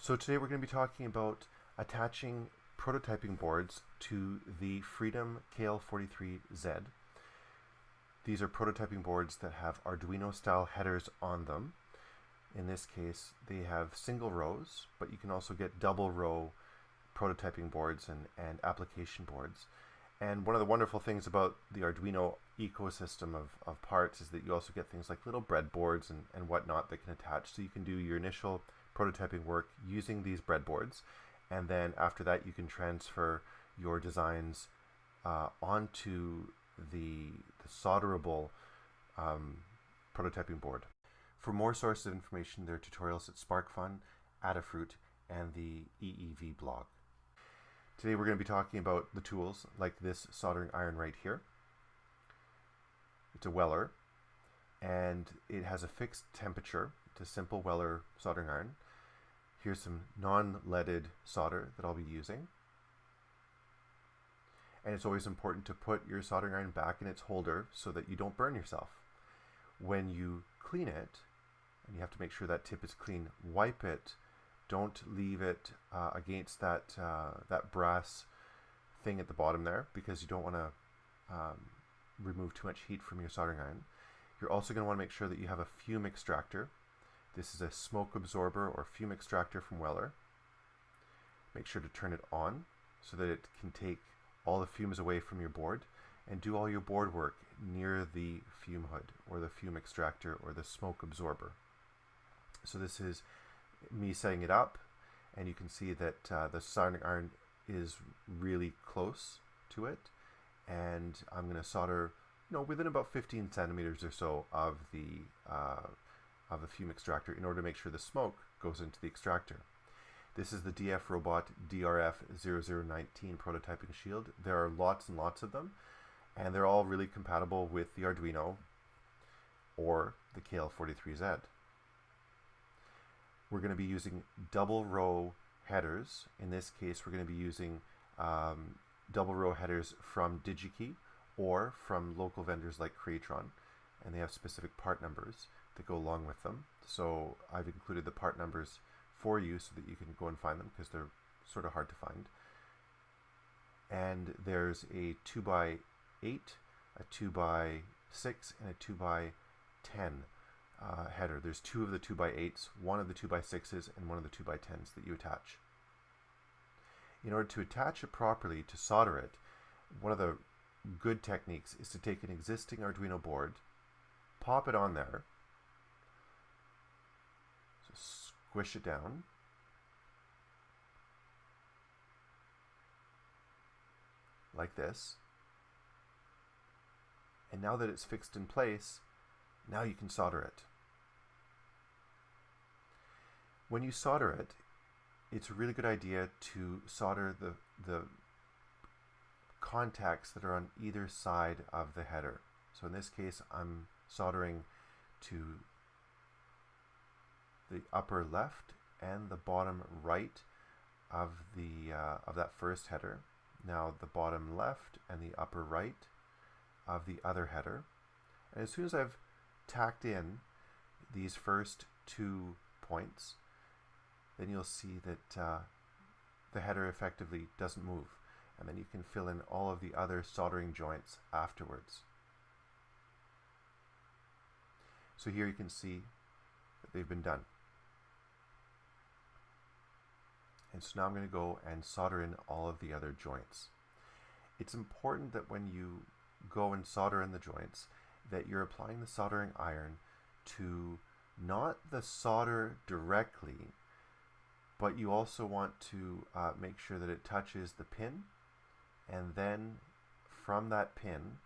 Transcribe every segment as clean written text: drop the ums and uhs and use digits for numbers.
So today we're going to be talking about attaching prototyping boards to the Freedom KL43Z. These are prototyping boards that have Arduino style headers on them. In this case, they have single rows, but you can also get double row prototyping boards and application boards. And one of the wonderful things about the Arduino ecosystem of parts is that you also get things like little breadboards and whatnot that can attach. So you can do your initial prototyping work using these breadboards, and then after that you can transfer your designs onto the solderable prototyping board. For more sources of information, there are tutorials at SparkFun, Adafruit, and the EEV blog. Today we're going to be talking about the tools like this soldering iron right here. It's a Weller, and it has a fixed temperature. It's a simple Weller soldering iron. Here's some non-leaded solder that I'll be using. And it's always important to put your soldering iron back in its holder so that you don't burn yourself. When you clean it, and you have to make sure that tip is clean, wipe it. Don't leave it against that brass thing at the bottom there, because you don't want to remove too much heat from your soldering iron. You're also going to want to make sure that you have a fume extractor. This is a smoke absorber or fume extractor from Weller. Make sure to turn it on so that it can take all the fumes away from your board, and do all your board work near the fume hood or the fume extractor or the smoke absorber. So this is me setting it up, and you can see that the soldering iron is really close to it, and I'm going to solder within about 15 centimeters or so of the fume extractor in order to make sure the smoke goes into the extractor. This is the DF Robot DRF0019 prototyping shield. There are lots and lots of them, and they're all really compatible with the Arduino or the KL43Z. We're going to be using double row headers. In this case, we're going to be using double row headers from DigiKey or from local vendors like Creatron, and they have specific part numbers that go along with them. So I've included the part numbers for you so that you can go and find them, because they're sort of hard to find. And there's a 2x8, a 2x6, and a 2x10 header. There's two of the 2x8s, one of the 2x6s, and one of the 2x10s that you attach. In order to attach it properly, to solder it, one of the good techniques is to take an existing Arduino board, pop it on there, so squish it down, like this, and now that it's fixed in place, now you can solder it. When you solder it, it's a really good idea to solder the contacts that are on either side of the header. So in this case, I'm soldering to the upper left and the bottom right of that first header. Now the bottom left and the upper right of the other header. And as soon as I've tacked in these first 2 points, then you'll see that the header effectively doesn't move, and then you can fill in all of the other soldering joints afterwards. So here you can see that they've been done. And so now I'm going to go and solder in all of the other joints. It's important that when you go and solder in the joints, that you're applying the soldering iron to not the solder directly, but you also want to make sure that it touches the pin, and then from that pin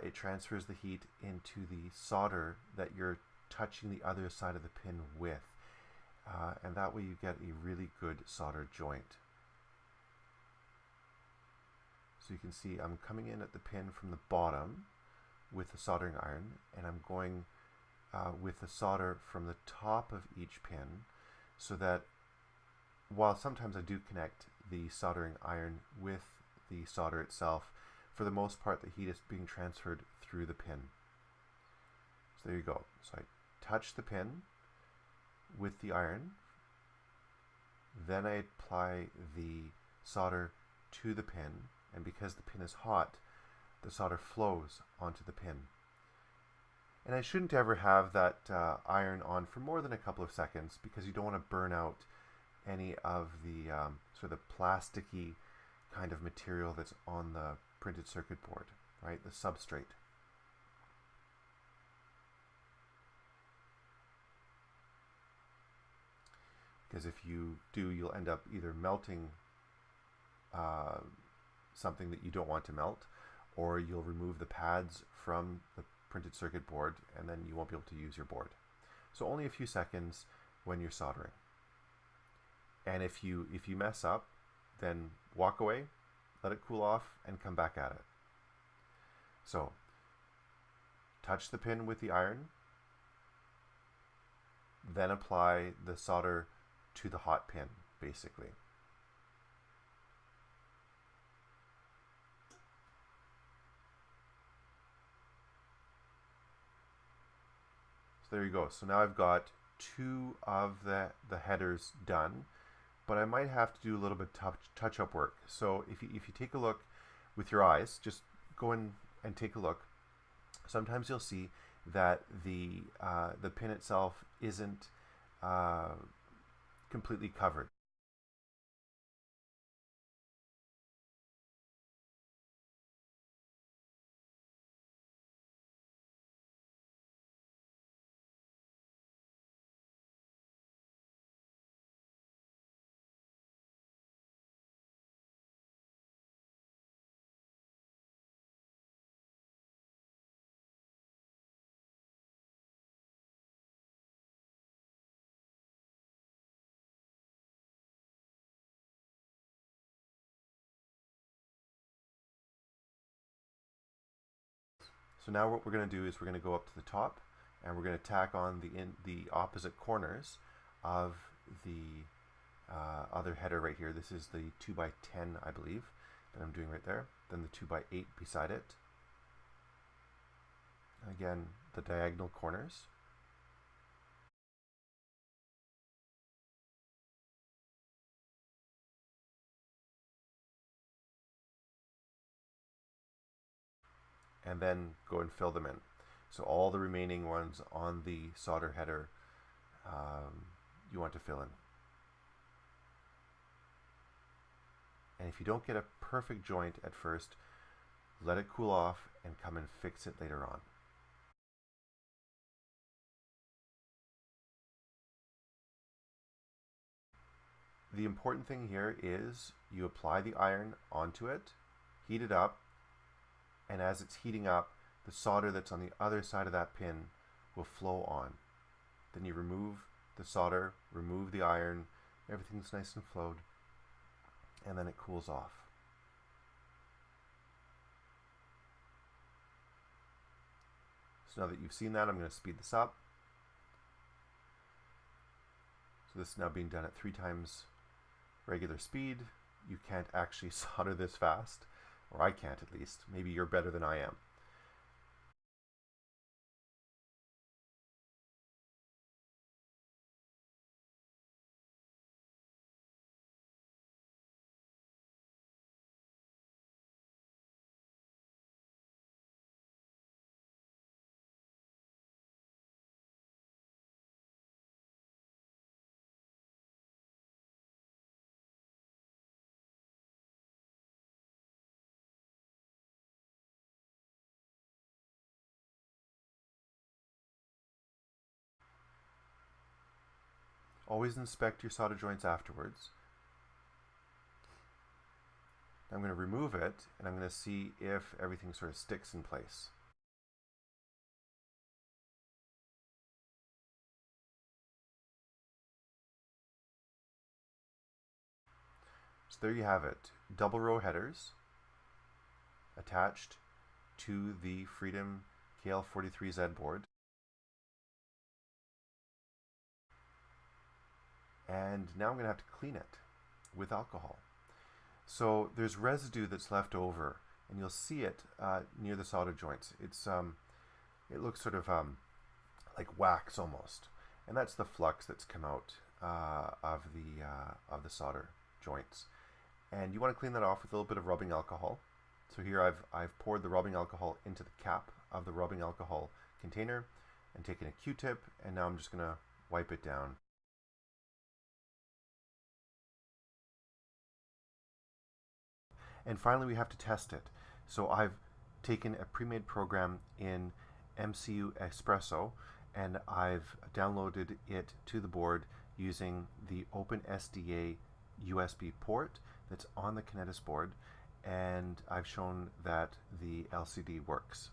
it transfers the heat into the solder that you're touching the other side of the pin with, and that way you get a really good solder joint. So you can see I'm coming in at the pin from the bottom with the soldering iron, and I'm going with the solder from the top of each pin, so that while sometimes I do connect the soldering iron with the solder itself, for the most part the heat is being transferred through the pin. So there you go. So I touch the pin with the iron Then I apply the solder to the pin, and because the pin is hot, the solder flows onto the pin. And I shouldn't ever have that iron on for more than a couple of seconds, because you don't want to burn out any of the sort of plasticky kind of material that's on the printed circuit board, right? The substrate. Because if you do, you'll end up either melting something that you don't want to melt, or you'll remove the pads from the printed circuit board, and then you won't be able to use your board. So only a few seconds when you're soldering. And if you mess up, then walk away, let it cool off, and come back at it. So touch the pin with the iron, then apply the solder to the hot pin, basically. So there you go. So now I've got two of the headers done, but I might have to do a little bit touch-up work. So if you take a look with your eyes, just go in and take a look. Sometimes you'll see that the pin itself isn't completely covered. So now what we're going to do is we're going to go up to the top, and we're going to tack on the opposite corners of the other header right here. This is the 2x10, I believe, that I'm doing right there. Then the 2x8 beside it. Again, the diagonal corners. And then go and fill them in. So all the remaining ones on the solder header you want to fill in. And if you don't get a perfect joint at first, let it cool off and come and fix it later on. The important thing here is you apply the iron onto it, heat it up, and as it's heating up, the solder that's on the other side of that pin will flow on. Then you remove the solder, remove the iron, everything's nice and flowed, and then it cools off. So now that you've seen that, I'm going to speed this up. So this is now being done at 3 times regular speed. You can't actually solder this fast, or I can't at least. Maybe you're better than I am. Always inspect your solder joints afterwards. I'm going to remove it, and I'm going to see if everything sort of sticks in place. So there you have it. Double row headers attached to the Freedom KL43Z board. And now I'm going to have to clean it with alcohol. So there's residue that's left over, and you'll see it near the solder joints. It looks sort of like wax almost, and that's the flux that's come out of the solder joints, and you want to clean that off with a little bit of rubbing alcohol. So here I've poured the rubbing alcohol into the cap of the rubbing alcohol container and taken a Q-tip, and now I'm just going to wipe it down. And finally, we have to test it. So I've taken a pre-made program in MCU Espresso, and I've downloaded it to the board using the OpenSDA USB port that's on the Kinetis board, and I've shown that the LCD works.